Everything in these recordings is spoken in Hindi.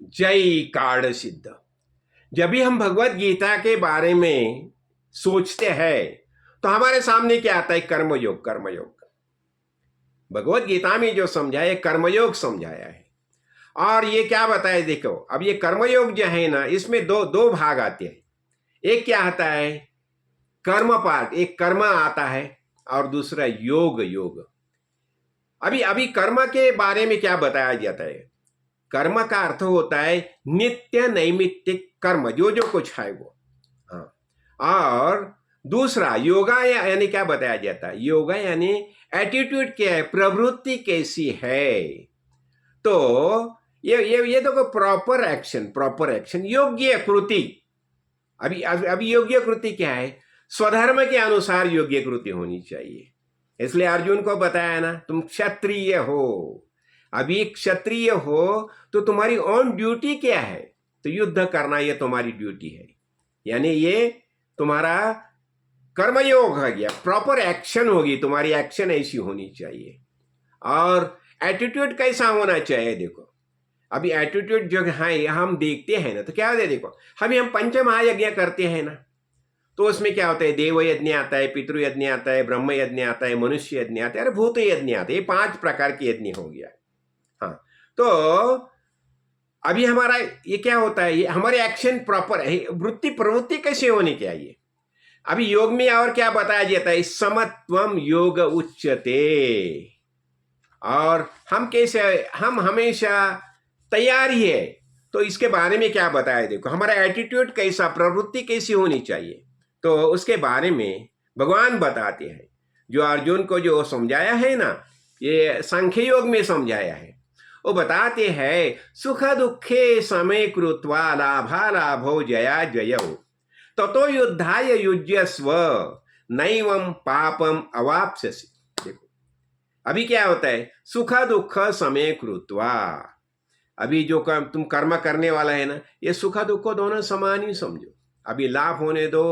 जय कार्ड सिद्ध। जब भी हम भगवत गीता के बारे में सोचते हैं तो हमारे सामने क्या आता है? कर्मयोग। कर्मयोग भगवत गीता में जो समझाया कर्मयोग समझाया है। और ये क्या बताया? देखो, अब ये कर्मयोग जो है ना, इसमें दो दो भाग आते हैं। एक क्या आता है? कर्म पार्ट, एक कर्म आता है और दूसरा योग। योग अभी अभी कर्म के बारे में क्या बताया जाता है? कर्म का अर्थ होता है नित्य नैमित्तिक कर्म, जो जो कुछ है वो। हाँ, और दूसरा योगा यानी क्या बताया जाता है? योगा यानी एटीट्यूड क्या है, प्रवृत्ति कैसी है। तो ये देखो, प्रॉपर एक्शन, प्रॉपर एक्शन, योग्य कृति। अभी अभी योग्य कृति क्या है? स्वधर्म के अनुसार योग्य कृति होनी चाहिए। इसलिए अर्जुन को बताया ना, तुम क्षत्रिय हो। अभी क्षत्रिय हो तो तुम्हारी ऑन ड्यूटी क्या है? तो युद्ध करना, ये तुम्हारी ड्यूटी है। यानी ये तुम्हारा कर्मयोग हो गया, प्रॉपर एक्शन होगी तुम्हारी, एक्शन ऐसी होनी चाहिए। और एटीट्यूड कैसा होना चाहिए? देखो, अभी एटीट्यूड जो है हम देखते हैं ना, तो क्या होता है? देखो, हम पंच महायज्ञ करते हैं ना, तो उसमें क्या होता है? देव यज्ञ आता है, पितृ यज्ञ आता है, ब्रह्म यज्ञ आता है, मनुष्य यज्ञ आता है, अरे भूत यज्ञ आता है। ये 5 प्रकार के यज्ञ हो गया। हाँ, तो अभी हमारा ये क्या होता है? ये हमारे एक्शन प्रॉपर है, वृत्ति प्रवृत्ति कैसे होनी चाहिए? अभी योग में और क्या बताया जाता है? समत्वम योग उच्यते। और हम कैसे, हम हमेशा तैयार ही है। तो इसके बारे में क्या बताया? देखो, हमारा एटीट्यूड कैसा, प्रवृत्ति कैसी होनी चाहिए, तो उसके बारे में भगवान बताते हैं। जो अर्जुन को जो समझाया है ना, ये सांख्य योग में समझाया है। वो बताते हैं सुख दुखे समय कृत्वा लाभा लाभो जया जयो ततो युद्धाय युज्यस्व नैवं पापम अवाप्स्यसि। देखो, अभी क्या होता है? सुख दुख समय कृत्वा। अभी जो तुम कर्म करने वाला है ना, ये सुख दुख दोनों समान ही समझो। अभी लाभ होने दो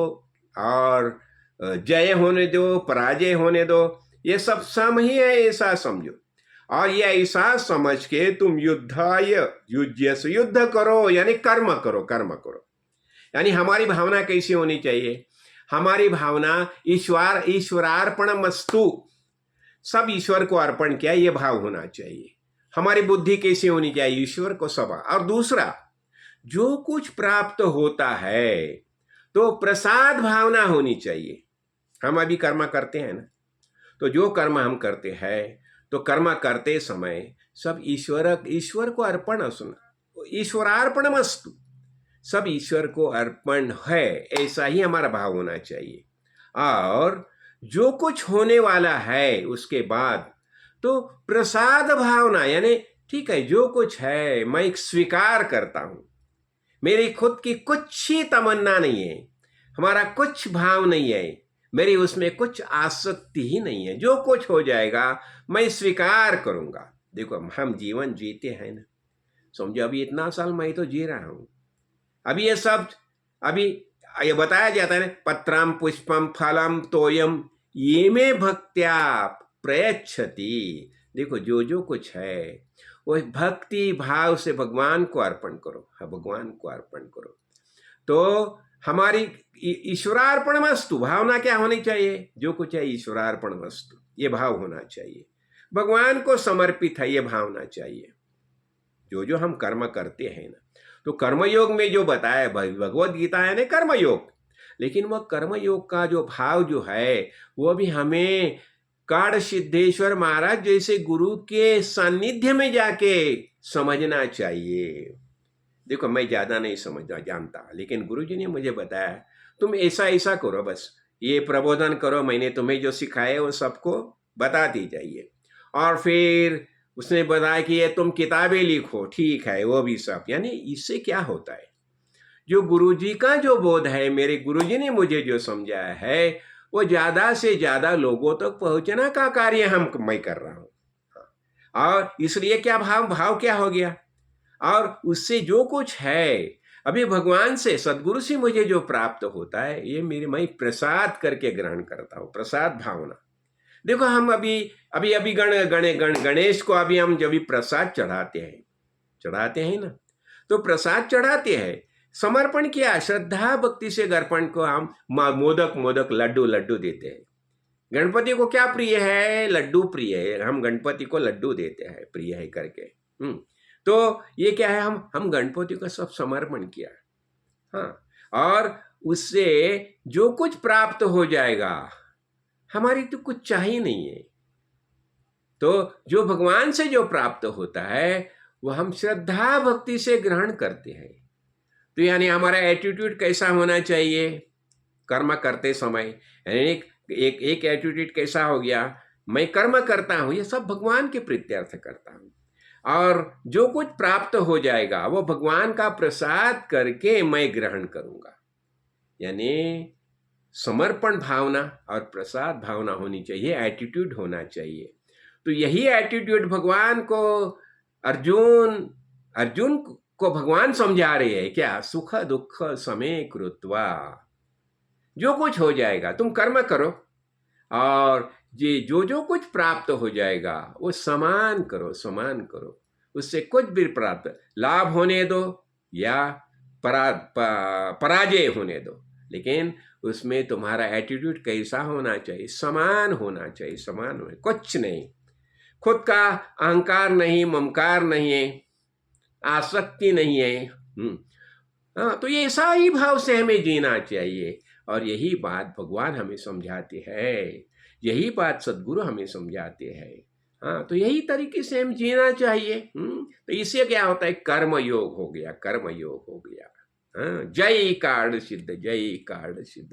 और जय होने दो, पराजय होने दो, ये सब सम ही है, ऐसा समझो। और ये ऐसा समझ के तुम युद्धाय युज्यस्व, युद्ध करो यानी कर्म करो, कर्म करो। यानी हमारी भावना कैसी होनी चाहिए? हमारी भावना ईश्वरार्पणमस्तु, सब ईश्वर को अर्पण किया, ये भाव होना चाहिए। हमारी बुद्धि कैसी होनी चाहिए? ईश्वर को सभा। और दूसरा, जो कुछ प्राप्त होता है तो प्रसाद भावना होनी चाहिए। हम अभी कर्म करते हैं ना, तो जो कर्म हम करते हैं तो कर्म करते समय सब ईश्वर को अर्पण, सुना, ईश्वरार्पणमस्तु, सब ईश्वर को अर्पण है, ऐसा ही हमारा भाव होना चाहिए। और जो कुछ होने वाला है उसके बाद तो प्रसाद भावना, यानी ठीक है, जो कुछ है मैं स्वीकार करता हूं। मेरी खुद की कुछ ही तमन्ना नहीं है, हमारा कुछ भाव नहीं है, मेरी उसमें कुछ आसक्ति ही नहीं है। जो कुछ हो जाएगा मैं स्वीकार करूंगा। देखो, हम जीवन जीते हैं ना, समझो अभी इतना साल मैं तो जी रहा हूं। अभी ये सब, अभी ये बताया जाता है ना, पत्रम पुष्पम फलम तोयम ये में भक्त्या प्रयच्छति। देखो, जो जो कुछ है वो भक्ति भाव से भगवान को अर्पण करो। हाँ, भगवान को अर्पण करो। तो हमारी ईश्वरार्पण वस्तु भावना क्या होनी चाहिए? जो कुछ है ईश्वरार्पण वस्तु, ये भाव होना चाहिए। भगवान को समर्पित है, ये भावना चाहिए। जो जो हम कर्म करते हैं ना, तो कर्मयोग में जो बताया भगवत गीता है ना, कर्मयोग, लेकिन वह कर्मयोग का जो भाव जो है वो भी हमें काड़ सिद्धेश्वर महाराज जैसे गुरु के सानिध्य में जाके समझना चाहिए। देखो, मैं ज्यादा नहीं समझना जानता, लेकिन गुरुजी ने मुझे बताया तुम ऐसा ऐसा करो, बस ये प्रबोधन करो, मैंने तुम्हें जो सिखाया वो सबको बताती जाइए। और फिर उसने बताया कि ये तुम किताबें लिखो, ठीक है, वो भी सब। यानी इससे क्या होता है? जो गुरुजी का जो बोध है, मेरे गुरुजी ने मुझे जो समझाया है, वो ज्यादा से ज्यादा लोगों तक पहुंचना का कार्य मैं कर रहा हूं। और इसलिए क्या भाव भाव क्या हो गया? और उससे जो कुछ है अभी भगवान से, सदगुरु से मुझे जो प्राप्त होता है, ये मैं प्रसाद करके ग्रहण करता हूँ, प्रसाद भावना। देखो, हम अभी अभी अभी गणेश को अभी हम जब भी प्रसाद चढ़ाते हैं ना, तो प्रसाद चढ़ाते हैं, समर्पण किया, श्रद्धा भक्ति से गणपति को हम मोदक मोदक लड्डू लड्डू देते हैं। गणपति को क्या प्रिय है? लड्डू प्रिय है, हम गणपति को लड्डू देते हैं प्रिय है करके। तो ये क्या है, हम गणपति को सब समर्पण किया। हाँ, और उससे जो कुछ प्राप्त हो जाएगा, हमारी तो कुछ चाहिए नहीं है। तो जो भगवान से जो प्राप्त होता है वो हम श्रद्धा भक्ति से ग्रहण करते हैं। तो यानी हमारा एटीट्यूड कैसा होना चाहिए कर्म करते समय? यानी एक एटीट्यूड कैसा हो गया, मैं कर्म करता हूं, ये सब भगवान के प्रीत्यर्थ करता हूं, और जो कुछ प्राप्त हो जाएगा वो भगवान का प्रसाद करके मैं ग्रहण करूंगा। यानी समर्पण भावना और प्रसाद भावना होनी चाहिए, एटीट्यूड होना चाहिए। तो यही एटीट्यूड भगवान को अर्जुन को भगवान समझा रहे हैं क्या? सुख दुख समे कृत्वा, जो कुछ हो जाएगा तुम कर्म करो, और ये जो कुछ प्राप्त हो जाएगा वो समान करो, उससे कुछ भी प्राप्त लाभ होने दो या पराजय होने दो, लेकिन उसमें तुम्हारा एटीट्यूड कैसा होना चाहिए? समान होना चाहिए, समान होना, कुछ नहीं, खुद का अहंकार नहीं, ममकार नहीं है, आसक्ति नहीं है। हाँ, तो ये ऐसा ही भाव से हमें जीना चाहिए, और यही बात भगवान हमें समझाते हैं, यही बात सद्गुरु हमें समझाते हैं। हाँ, तो यही तरीके से हम जीना चाहिए। तो इससे क्या होता है? कर्म योग हो गया, कर्म योग हो गया। हाँ, जय कार्ड सिद्ध, जय कार्ड सिद्ध।